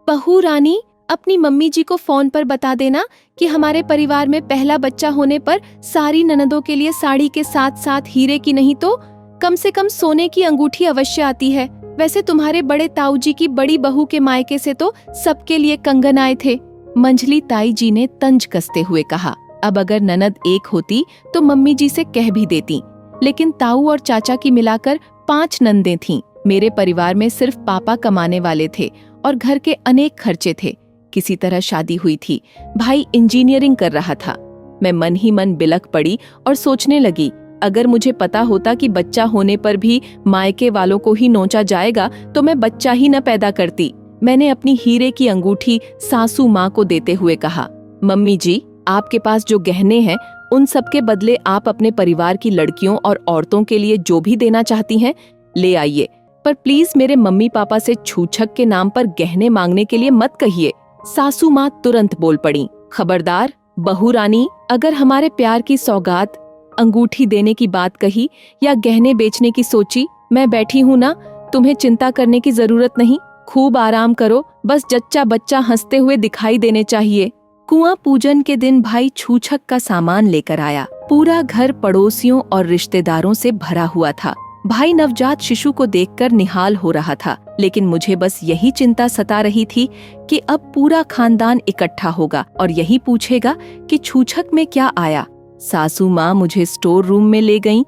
बहू रानी, अपनी मम्मी जी को फोन पर बता देना कि हमारे परिवार में पहला बच्चा होने पर सारी ननदों के लिए साड़ी के साथ साथ हीरे की नहीं तो कम से कम सोने की अंगूठी अवश्य आती है। वैसे तुम्हारे बड़े ताऊ जी की बड़ी बहू के मायके से तो सबके लिए कंगन आए थे। मंझली ताई जी ने तंज कसते हुए कहा। अब अगर ननद एक होती तो मम्मी जी से कह भी देती, लेकिन ताऊ और चाचा की मिलाकर 5 नंदें थीं। मेरे परिवार में सिर्फ पापा कमाने वाले थे और घर के अनेक खर्चे थे। किसी तरह शादी हुई थी। भाई इंजीनियरिंग कर रहा था। मैं मन ही मन बिलख पड़ी और सोचने लगी, अगर मुझे पता होता कि बच्चा होने पर भी मायके वालों को ही नोचा जाएगा तो मैं बच्चा ही न पैदा करती। मैंने अपनी हीरे की अंगूठी सासू माँ को देते हुए कहा, मम्मी जी, आपके पास जो गहने हैं उन सब के बदले आप अपने परिवार की लड़कियों और औरतों के लिए जो भी देना चाहती हैं ले आइए, पर प्लीज मेरे मम्मी पापा से छूछक के नाम पर गहने मांगने के लिए मत कहिए। सासू माँ तुरंत बोल पड़ी, खबरदार बहू रानी, अगर हमारे प्यार की सौगात अंगूठी देने की बात कही या गहने बेचने की सोची, मैं बैठी हूँ ना, तुम्हें चिंता करने की जरूरत नहीं। खूब आराम करो, बस जच्चा बच्चा हंसते हुए दिखाई देने चाहिए। कुआं पूजन के दिन भाई छूछक का सामान लेकर आया। पूरा घर पड़ोसियों और रिश्तेदारों से भरा हुआ था। भाई नवजात शिशु को देखकर निहाल हो रहा था, लेकिन मुझे बस यही चिंता सता रही थी कि अब पूरा खानदान इकट्ठा होगा और यही पूछेगा कि छूछक में क्या आया। सासू माँ मुझे स्टोर रूम में ले गईं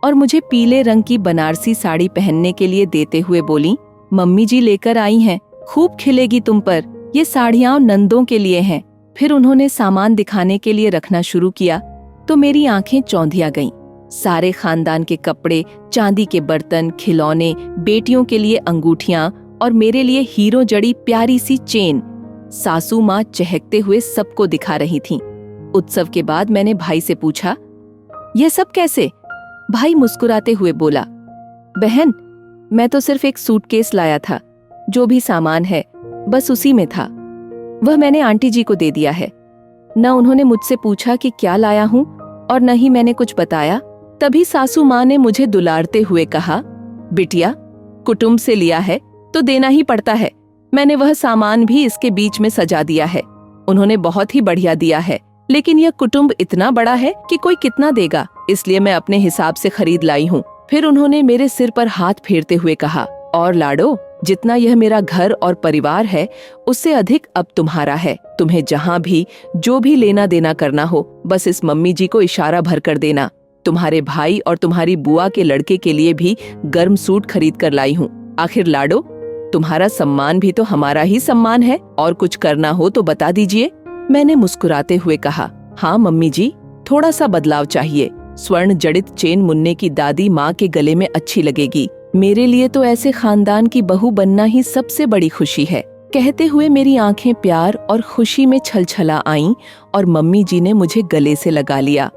और मुझे पीले रंग की बनारसी साड़ी पहनने के लिए देते हुए बोली, मम्मी जी लेकर आई हैं, खूब खिलेगी तुम पर, ये साड़ियाँ नंदों के लिए हैं। फिर उन्होंने सामान दिखाने के लिए रखना शुरू किया तो मेरी आंखें चौंधिया गईं। सारे खानदान के कपड़े, चांदी के बर्तन, खिलौने, बेटियों के लिए अंगूठियां और मेरे लिए हीरो जड़ी प्यारी सी चेन। सासू माँ चहकते हुए सबको दिखा रही थीं। उत्सव के बाद मैंने भाई से पूछा, यह सब कैसे? भाई मुस्कुराते हुए बोला, बहन, मैं तो सिर्फ एक सूटकेस लाया था, जो भी सामान है बस उसी में था, वह मैंने आंटी जी को दे दिया है। न उन्होंने मुझसे पूछा कि क्या लाया हूँ और न ही मैंने कुछ बताया। तभी सासू माँ ने मुझे दुलारते हुए कहा, बिटिया, कुटुंब से लिया है तो देना ही पड़ता है। मैंने वह सामान भी इसके बीच में सजा दिया है। उन्होंने बहुत ही बढ़िया दिया है, लेकिन यह कुटुंब इतना बड़ा है कि कोई कितना देगा, इसलिए मैं अपने हिसाब से खरीद लाई हूँ। फिर उन्होंने मेरे सिर पर हाथ फेरते हुए कहा, और लाडो, जितना यह मेरा घर और परिवार है उससे अधिक अब तुम्हारा है। तुम्हें जहाँ भी जो भी लेना देना करना हो बस इस मम्मी जी को इशारा भर कर देना। तुम्हारे भाई और तुम्हारी बुआ के लड़के के लिए भी गर्म सूट खरीद कर लाई हूँ। आखिर लाडो, तुम्हारा सम्मान भी तो हमारा ही सम्मान है, और कुछ करना हो तो बता दीजिए। मैंने मुस्कुराते हुए कहा, हाँ मम्मी जी, थोड़ा सा बदलाव चाहिए। स्वर्ण जड़ित चेन मुन्ने की दादी माँ के गले में अच्छी लगेगी। मेरे लिए तो ऐसे खानदान की बहू बनना ही सबसे बड़ी खुशी है। कहते हुए मेरी आंखें प्यार और खुशी में छलछला आईं और मम्मी जी ने मुझे गले से लगा लिया।